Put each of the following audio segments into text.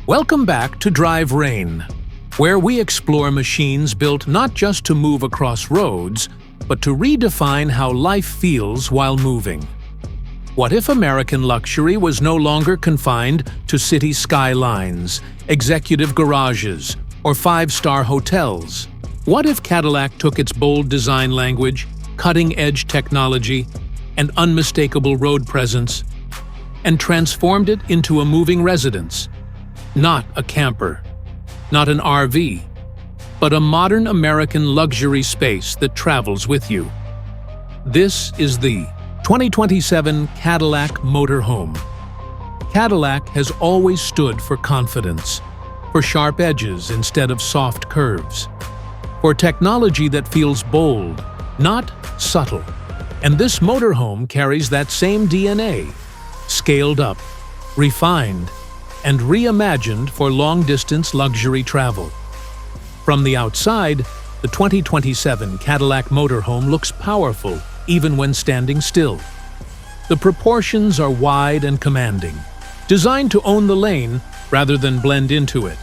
Welcome back to Drive Rain, where we explore machines built not just to move across roads, but to redefine how life feels while moving. What if American luxury was no longer confined to city skylines, executive garages, or five-star hotels? What if Cadillac took its bold design language, cutting-edge technology, and unmistakable road presence, and transformed it into a moving residence? Not a camper, not an RV, but a modern American luxury space that travels with you. This is the 2027 Cadillac Motorhome. Cadillac has always stood for confidence, for sharp edges instead of soft curves, for technology that feels bold, not subtle. And this motorhome carries that same DNA, scaled up, refined, and reimagined for long-distance luxury travel. From the outside, the 2027 Cadillac Motorhome looks powerful even when standing still. The proportions are wide and commanding, designed to own the lane rather than blend into it.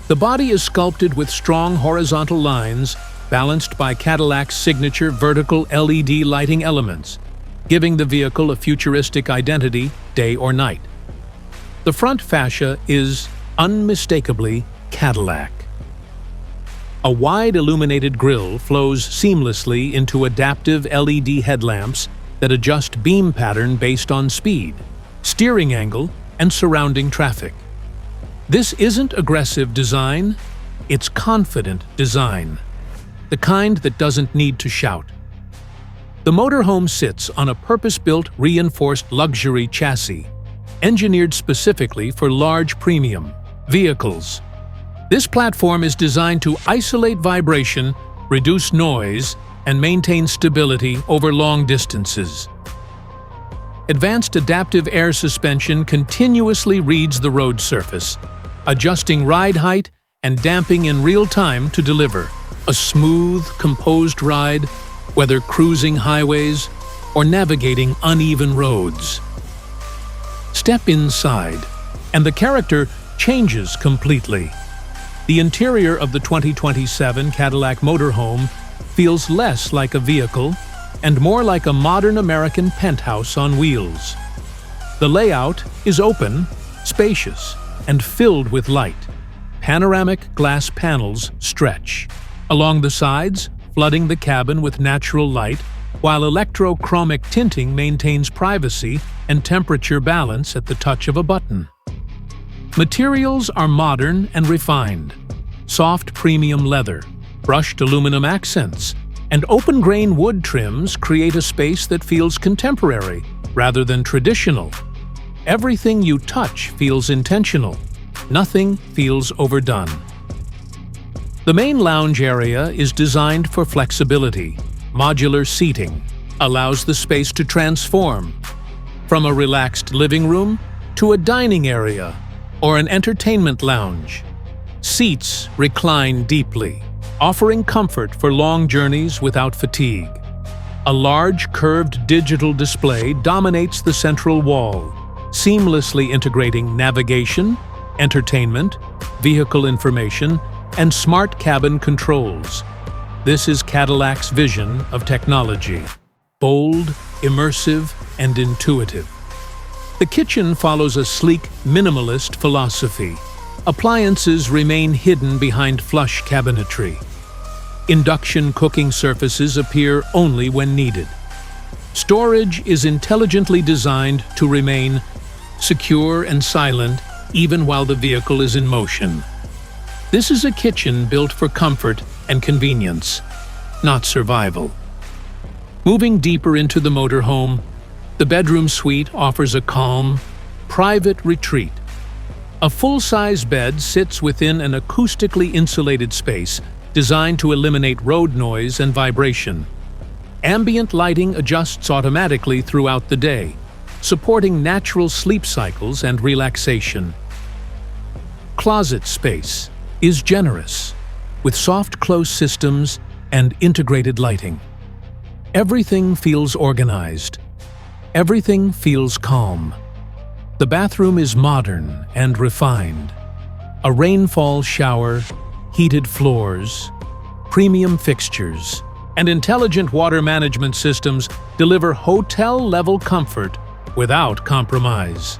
The body is sculpted with strong horizontal lines balanced by Cadillac's signature vertical LED lighting elements, giving the vehicle a futuristic identity day or night. The front fascia is unmistakably Cadillac. A wide illuminated grille flows seamlessly into adaptive LED headlamps that adjust beam pattern based on speed, steering angle, and surrounding traffic. This isn't aggressive design, it's confident design, the kind that doesn't need to shout. The motorhome sits on a purpose-built reinforced luxury chassis, engineered specifically for large premium vehicles. This platform is designed to isolate vibration, reduce noise, and maintain stability over long distances. Advanced adaptive air suspension continuously reads the road surface, adjusting ride height and damping in real time to deliver a smooth, composed ride, whether cruising highways or navigating uneven roads. Step inside, and the character changes completely. The interior of the 2027 Cadillac Motorhome feels less like a vehicle and more like a modern American penthouse on wheels. The layout is open, spacious, and filled with light. Panoramic glass panels stretch along the sides, flooding the cabin with natural light, while electrochromic tinting maintains privacy and temperature balance at the touch of a button. Materials are modern and refined. Soft premium leather, brushed aluminum accents, and open-grain wood trims create a space that feels contemporary rather than traditional. Everything you touch feels intentional. Nothing feels overdone. The main lounge area is designed for flexibility. Modular seating allows the space to transform from a relaxed living room to a dining area or an entertainment lounge. Seats recline deeply, offering comfort for long journeys without fatigue. A large curved digital display dominates the central wall, seamlessly integrating navigation, entertainment, vehicle information, and smart cabin controls. This is Cadillac's vision of technology: bold, immersive, and intuitive. The kitchen follows a sleek, minimalist philosophy. Appliances remain hidden behind flush cabinetry. Induction cooking surfaces appear only when needed. Storage is intelligently designed to remain secure and silent even while the vehicle is in motion. This is a kitchen built for comfort and convenience, not survival. Moving deeper into the motorhome, the bedroom suite offers a calm, private retreat. A full-size bed sits within an acoustically insulated space designed to eliminate road noise and vibration. Ambient lighting adjusts automatically throughout the day, supporting natural sleep cycles and relaxation. Closet space is generous, with soft close systems and integrated lighting. Everything feels organized. Everything feels calm. The bathroom is modern and refined, A rainfall shower, heated floors, premium fixtures, and intelligent water management systems deliver hotel-level comfort without compromise.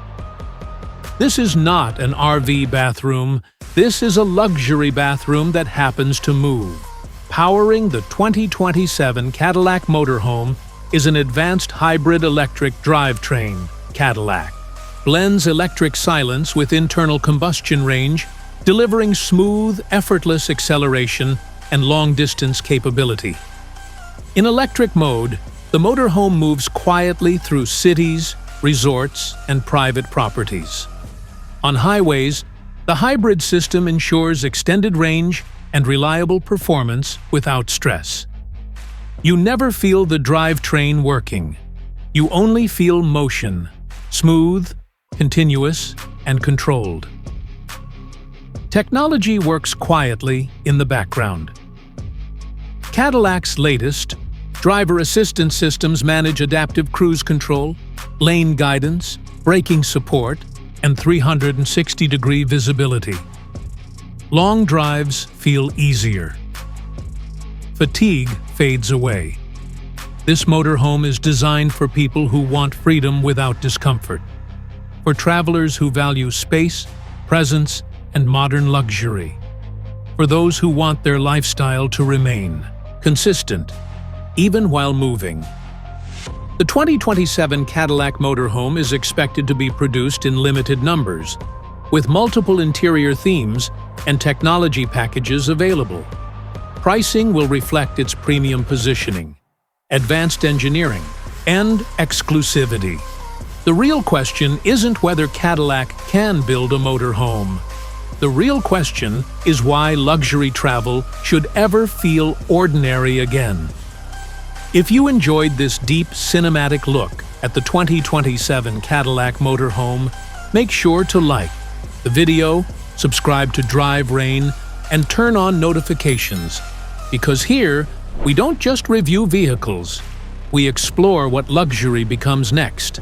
This is not an RV bathroom. This is a luxury bathroom that happens to move. Powering the 2027 Cadillac Motorhome is an advanced hybrid electric drivetrain. Cadillac blends electric silence with internal combustion range, delivering smooth, effortless acceleration and long-distance capability. In electric mode, the motorhome moves quietly through cities, resorts, and private properties. On highways, the hybrid system ensures extended range and reliable performance without stress. You never feel the drivetrain working. You only feel motion, smooth, continuous, and controlled. Technology works quietly in the background. Cadillac's latest driver assistance systems manage adaptive cruise control, lane guidance, braking support, and 360-degree visibility. Long drives feel easier. Fatigue fades away. This motorhome is designed for people who want freedom without discomfort, for travelers who value space, presence, and modern luxury, for those who want their lifestyle to remain consistent, even while moving. The 2027 Cadillac Motorhome is expected to be produced in limited numbers, with multiple interior themes and technology packages available. Pricing will reflect its premium positioning, advanced engineering, and exclusivity. The real question isn't whether Cadillac can build a motorhome. The real question is why luxury travel should ever feel ordinary again. If you enjoyed this deep cinematic look at the 2027 Cadillac Motorhome, make sure to like the video, subscribe to Drive Rain, and turn on notifications, because here we don't just review vehicles, we explore what luxury becomes next.